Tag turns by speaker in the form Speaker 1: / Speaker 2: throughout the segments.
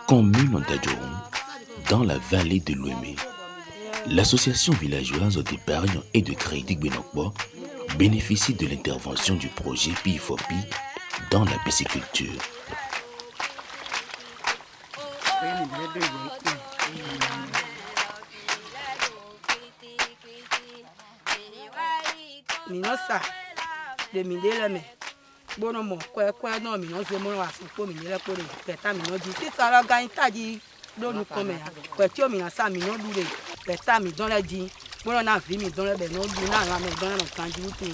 Speaker 1: Commune d'Adjoron, dans la vallée de l'Ouémé, l'association villageoise d'épargne et de crédit Benokbo bénéficie de l'intervention du projet PIFOPI dans la pisciculture.
Speaker 2: Minosa de Mindeleme. Bon mo quoi non mi non se mo wa so po mi le po re peta mi no di si sara gan taji do nu come ya pe ti o mi na sa mi no dure peta mi don le di bon na vi mi don le be no du na la me don na kan ju tu.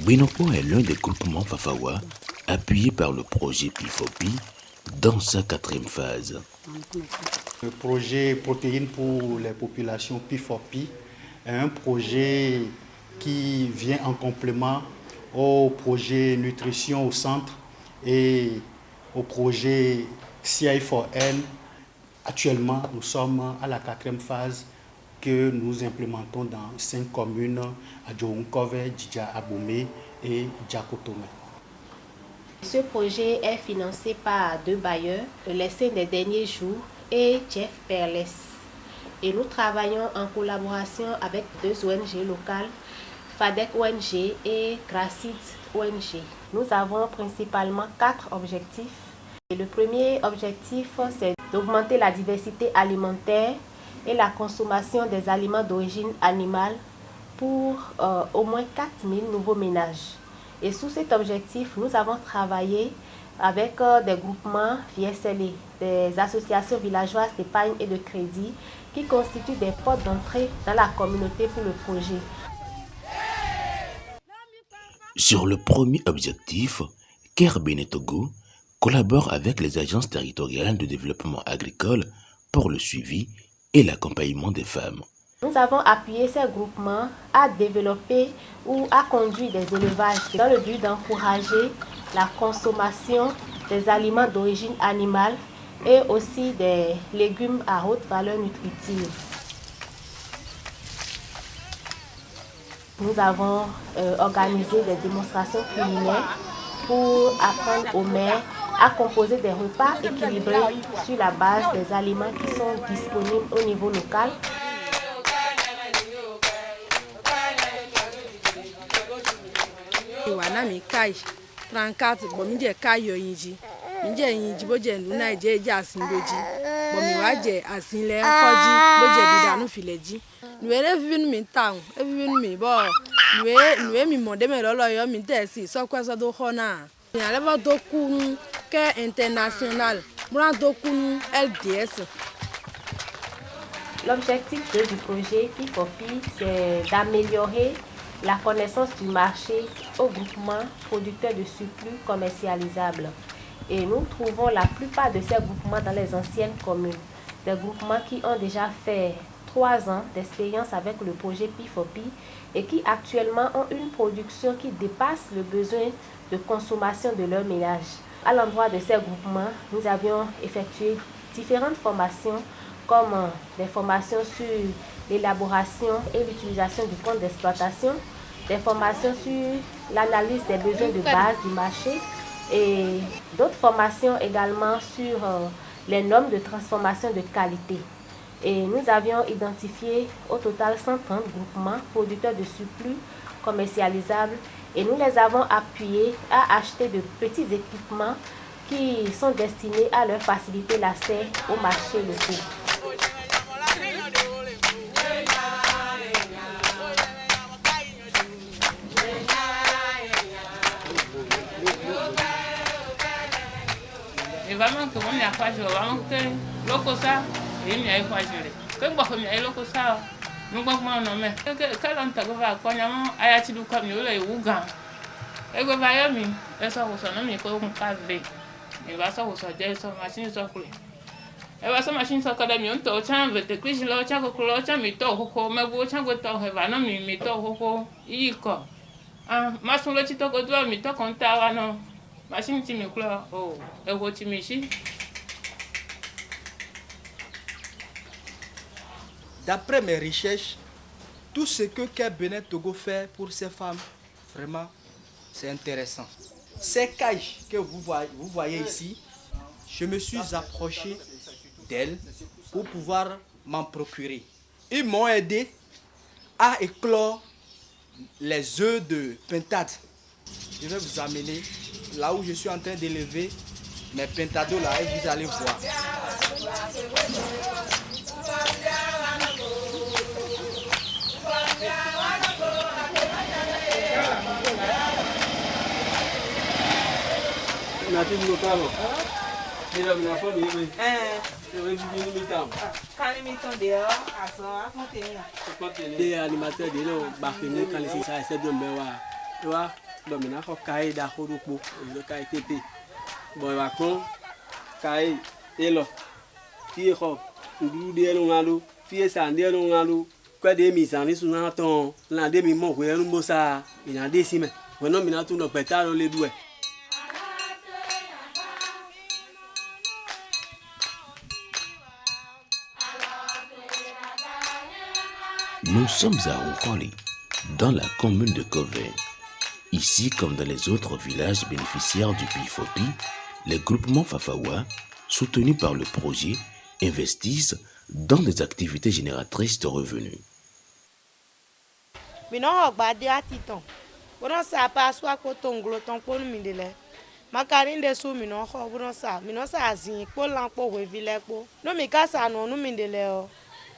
Speaker 1: Benokbo est l'un des groupements Fafawa appuyé par le projet PIFOPI dans sa 4e phase.
Speaker 3: Le projet Protéines pour les populations PIFOPI est un projet qui vient en complément au projet Nutrition au centre et au projet CI4N. Actuellement, nous sommes à la 4e phase que nous implémentons dans 5 communes, Adjoron-Kove, Djidja Abomey et Djakotome.
Speaker 4: Ce projet est financé par 2 bailleurs, les Saints des derniers jours et Jeff Perles. Et nous travaillons en collaboration avec 2 ONG locales, FADEC ONG et Gracid ONG. Nous avons principalement 4 objectifs. Et le premier objectif, c'est d'augmenter la diversité alimentaire et la consommation des aliments d'origine animale pour au moins 4000 nouveaux ménages. Et sous cet objectif, nous avons travaillé avec des groupements VSLE, des associations villageoises d'épargne et de crédit qui constituent des portes d'entrée dans la communauté pour le projet.
Speaker 1: Sur le premier objectif, Ker Benetogo collabore avec les agences territoriales de développement agricole pour le suivi et l'accompagnement des femmes.
Speaker 4: Nous avons appuyé ces groupements à développer ou à conduire des élevages dans le but d'encourager la consommation des aliments d'origine animale et aussi des légumes à haute valeur nutritive. Nous avons organisé des démonstrations culinaires pour apprendre aux mères à composer des repas équilibrés sur la base des aliments qui sont disponibles au niveau local.
Speaker 2: Wana mi kai 34 bo mi je kai yo yinji mi je yinji bo je nu na je asin loji bo mi wa je asin le koji bo je didanu fileji nuere vivinu mi town e vivinu mi bo nuwe mi mo de me lo yo mi de si so kwa so do hona mi ale bo do kunu ke international mura do kunu LDS.
Speaker 4: L'objectif du projet PIFOPI, c'est d'améliorer la connaissance du marché aux groupements producteurs de surplus commercialisables. Et nous trouvons la plupart de ces groupements dans les anciennes communes. Des groupements qui ont déjà fait 3 ans d'expérience avec le projet PIFOPI et qui actuellement ont une production qui dépasse le besoin de consommation de leur ménage. À l'endroit de ces groupements, nous avions effectué différentes formations comme des formations sur l'élaboration et l'utilisation du compte d'exploitation, des formations sur l'analyse des besoins de base du marché et d'autres formations également sur les normes de transformation de qualité. Et nous avions identifié au total 130 groupements producteurs de surplus commercialisables et nous les avons appuyés à acheter de petits équipements qui sont destinés à leur faciliter l'accès au marché local.
Speaker 5: Vraiment que on y a pas joué, vraiment que l'ocosa et m'y a pas joué. Que moi comme y a l'ocosa, nous quoi moi non mais que l'on t'a va quand y a mon ayati du comme yo le ougan. Et que va y mi, et ça vous sonne mais que on pas ver. Et va ça vous ça déjà ça machine ça coulé. Et va ça machine ça quand mi on to chan ve te kwisi lo chan ko lo chan mi to ko me bo chan ko to he va no mi to ko i ko. Ah, ma son lo ti to ko do mi to kon ta wa no. Machine ti mi kula oh e wo ti mi si.
Speaker 6: D'après mes recherches, tout ce que Ker Benetogo fait pour ces femmes, vraiment, c'est intéressant. Ces cages que vous voyez ici, je me suis approché d'elles pour pouvoir m'en procurer. Ils m'ont aidé à éclore les œufs de pintade. Je vais vous amener là où je suis en train d'élever mes pentados là et vous allez voir.
Speaker 7: Les animateurs de l'eau, quand les ça essaient de me voir, tu vois, donc maintenant faut cailler d'accord pour le cailler TP. Bon, va con, cailler et là, qui est quoi, nous disons nous fille ça, nous disons quoi des mises en ligne sur un temps, l'un des mimos, oui, nous bossa, il a des semaines. Maintenant, maintenant tout nos pétards les doués.
Speaker 1: Nous sommes à Rukoli, dans la commune de Kové. Ici, comme dans les autres villages bénéficiaires du PIFOPI, les groupements Fafawa, soutenus par le projet, investissent dans des activités génératrices de revenus.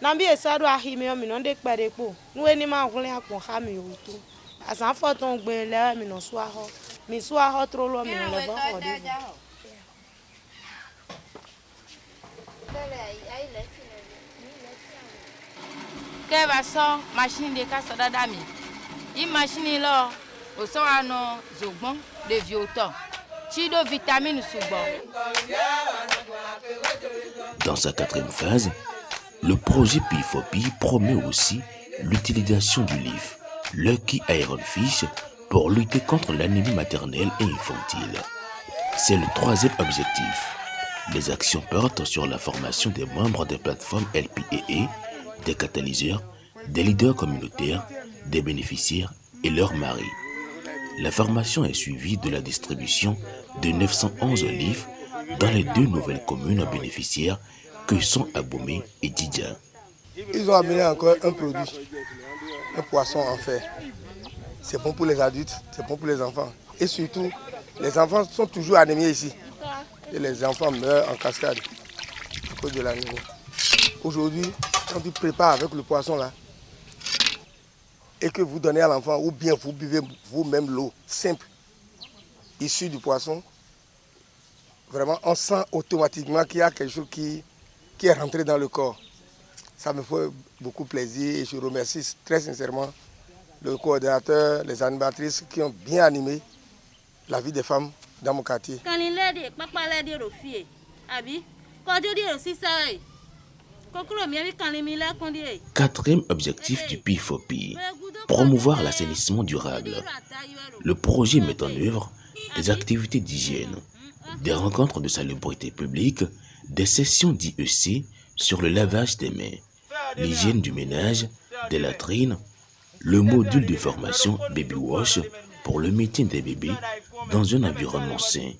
Speaker 2: Nambi esado ahime mi non de pere po nu eni ma hunle akon ha mi otu asan foton gbe le mi no swa ho trolo mi le ba ho de
Speaker 8: ke ba so machine de ka so dada mi i machine lo o so ano zogbon de vioto chi do vitamine sugbon.
Speaker 1: Dans sa 4e phase, le projet PIFOPI promet aussi l'utilisation du LIF, Lucky Iron Fish, pour lutter contre l'anémie maternelle et infantile. C'est le 3e objectif. Les actions portent sur la formation des membres des plateformes LPEE, des catalyseurs, des leaders communautaires, des bénéficiaires et leurs maris. La formation est suivie de la distribution de 911 LIF dans les 2 nouvelles communes bénéficiaires que sont Abomey et Djidja.
Speaker 9: Ils ont amené encore un produit, un poisson en fer. C'est bon pour les adultes, c'est bon pour les enfants. Et surtout, les enfants sont toujours anémiés ici. Et les enfants meurent en cascade à cause de l'anémie. Aujourd'hui, quand tu prépares avec le poisson là, et que vous donnez à l'enfant, ou bien vous buvez vous-même l'eau simple, issue du poisson, vraiment on sent automatiquement qu'il y a quelque chose qui est rentré dans le corps. Ça me fait beaucoup plaisir et je remercie très sincèrement le coordinateur, les animatrices qui ont bien animé la vie des femmes dans mon quartier.
Speaker 1: 4e objectif du PIFOPI, promouvoir l'assainissement durable. Le projet met en œuvre des activités d'hygiène, des rencontres de salubrité publique, des sessions d'IEC sur le lavage des mains, l'hygiène du ménage, des latrines, le module de formation Baby Wash pour le maintien des bébés dans un environnement sain.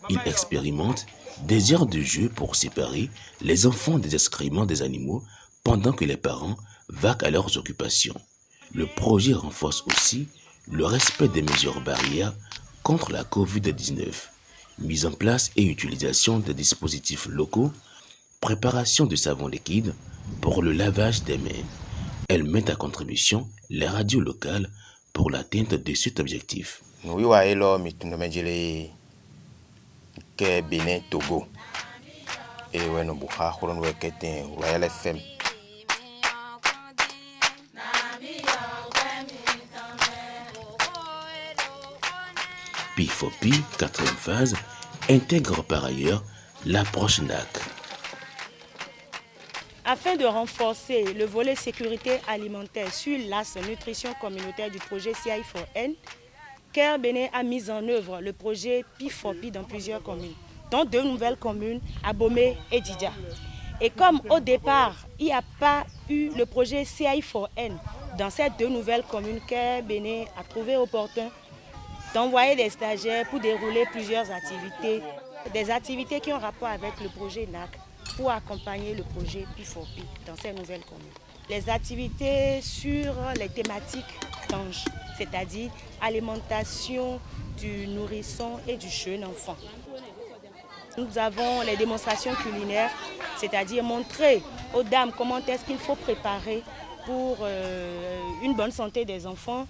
Speaker 1: Il expérimente des heures de jeu pour séparer les enfants des excréments des animaux pendant que les parents vaquent à leurs occupations. Le projet renforce aussi le respect des mesures barrières contre la COVID-19, mise en place et utilisation de dispositifs locaux, préparation de savon liquide pour le lavage des mains. Elle met à contribution les radios locales pour l'atteinte de cet objectif.
Speaker 10: Que Bénin Togo et ouais no buha khoron we keten Royal FM.
Speaker 1: PIFOPI, 4e phase, intègre par ailleurs l'approche NAC.
Speaker 11: Afin de renforcer le volet sécurité alimentaire sur l'axe nutrition communautaire du projet CI4N, CARE Bénin a mis en œuvre le projet PIFOPI dans plusieurs communes, dont 2 nouvelles communes, Abomey et Djidja. Et comme au départ, il n'y a pas eu le projet CI4N dans ces 2 nouvelles communes, CARE Bénin a trouvé opportun d'envoyer des stagiaires pour dérouler plusieurs activités, des activités qui ont rapport avec le projet NAC pour accompagner le projet P4P dans ces nouvelles communes. Les activités sur les thématiques d'ange, c'est-à-dire alimentation du nourrisson et du jeune enfant. Nous avons les démonstrations culinaires, c'est-à-dire montrer aux dames comment est-ce qu'il faut préparer pour une bonne santé des enfants.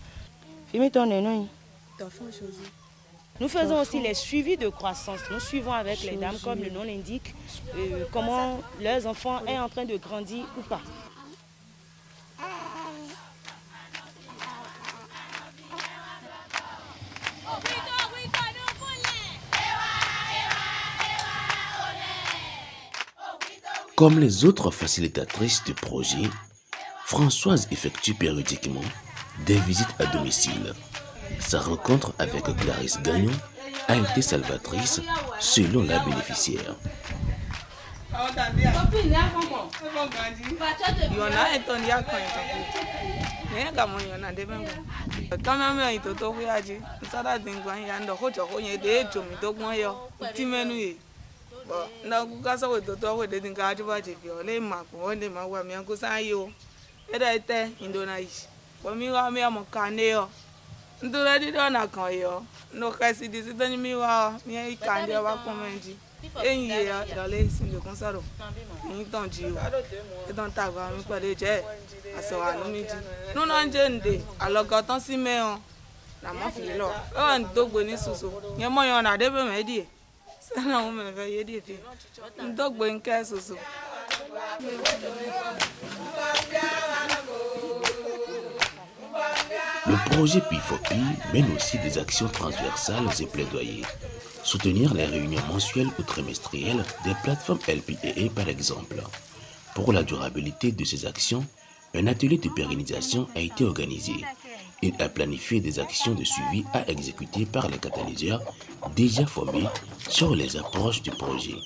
Speaker 11: Nous faisons aussi les suivis de croissance. Nous suivons avec les dames, comme le nom l'indique, comment leurs enfants sont en train de grandir ou pas.
Speaker 1: Comme les autres facilitatrices du projet, Françoise effectue périodiquement des visites à domicile. Sa rencontre avec Clarisse Gagnon a été salvatrice selon la bénéficiaire. Le projet P4P mène aussi des actions transversales et plaidoyers. Soutenir les réunions mensuelles ou trimestrielles des plateformes LPEE par exemple. Pour la durabilité de ces actions, un atelier de pérennisation a été organisé. Il a planifié des actions de suivi à exécuter par les catalyseurs déjà formés sur les approches du projet.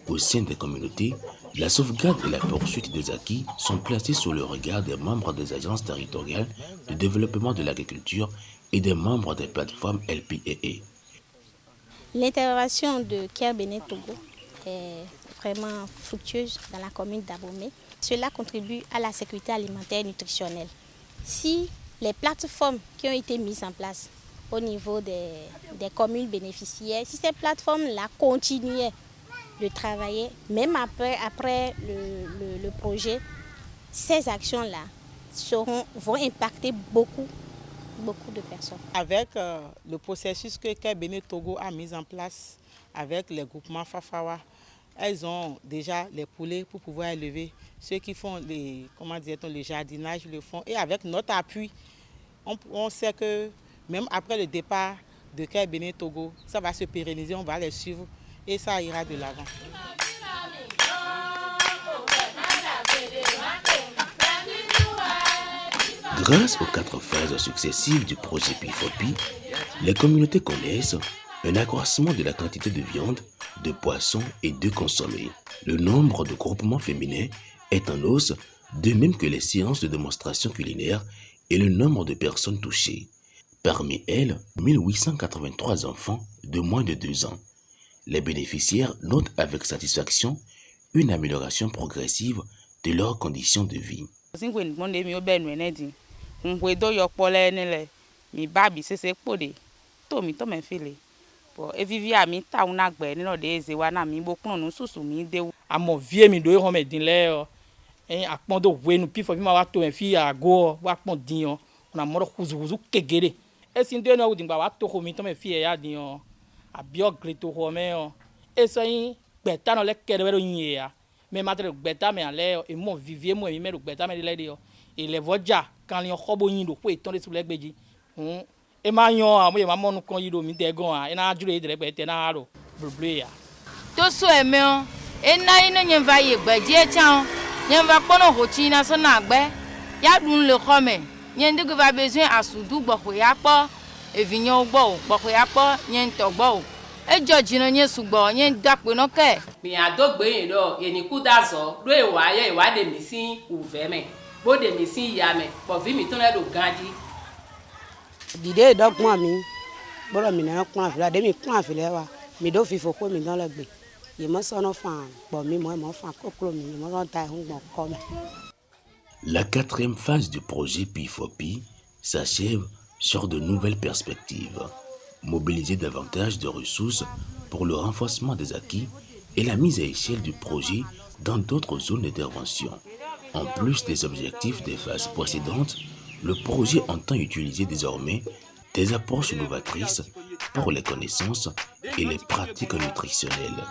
Speaker 1: Au sein des communautés, la sauvegarde et la poursuite des acquis sont placées sous le regard des membres des agences territoriales de développement de l'agriculture et des membres des plateformes LPEE.
Speaker 12: L'intervention de Care Bénin Togo est vraiment fructueuse dans la commune d'Abomey. Cela contribue à la sécurité alimentaire et nutritionnelle. Si les plateformes qui ont été mises en place au niveau des communes bénéficiaires, si ces plateformes-là continuaient de travailler, même après le projet, ces actions-là vont impacter beaucoup de personnes.
Speaker 13: Avec le processus que Care Bénin Togo a mis en place avec les groupements Fafawa, elles ont déjà les poulets pour pouvoir élever. Ceux qui font le jardinage le font. Et avec notre appui, on sait que même après le départ de Care Bénin Togo, ça va se pérenniser, on va les suivre et ça ira de l'avant.
Speaker 1: Grâce aux 4 phases successives du projet P4P, les communautés connaissent un accroissement de la quantité de viande, de poissons et d'œufs consommés. Le nombre de groupements féminins est en hausse, de même que les séances de démonstration culinaire et le nombre de personnes touchées. Parmi elles, 1883 enfants de moins de 2 ans. Les bénéficiaires notent avec satisfaction une amélioration progressive de leurs conditions de vie.
Speaker 14: Mais matre gbeta me ale e mo vivie mo e me gbeta me le dio e le voja kan li khobo yin do ko eton de sule gbeji e ma yan amoye ma monu kan yi do mi de gan a e na jure de gbe te na ro blue ya
Speaker 8: to so e me o e na ina yen va ye gbeji e chan yen va pono ho chi na so na gbe ya dun le khome yen de va besoin asudu gbo ko ya po e vinyan gbo ko ya po yen to gbo e jojina yen sugbo yen dape no ke
Speaker 15: mi adogbe yin do eni ku da so do e wa ye wa de mi sin uve me bo de mi sin ya me po vi mi ton le do ganji
Speaker 16: dide dogbon mi Bon, mi na kwa fila de mi kwa fila wa mi do fifo ko mi dans le gbe. Ye mo so no fa bon mi mo fa koklo mi mo ron ta hun bon ko.
Speaker 1: La quatrième phase du projet P4P s'achève sur de nouvelles perspectives. Mobiliser davantage de ressources pour le renforcement des acquis et la mise à échelle du projet dans d'autres zones d'intervention. En plus des objectifs des phases précédentes, le projet entend utiliser désormais des approches novatrices pour les connaissances et les pratiques nutritionnelles.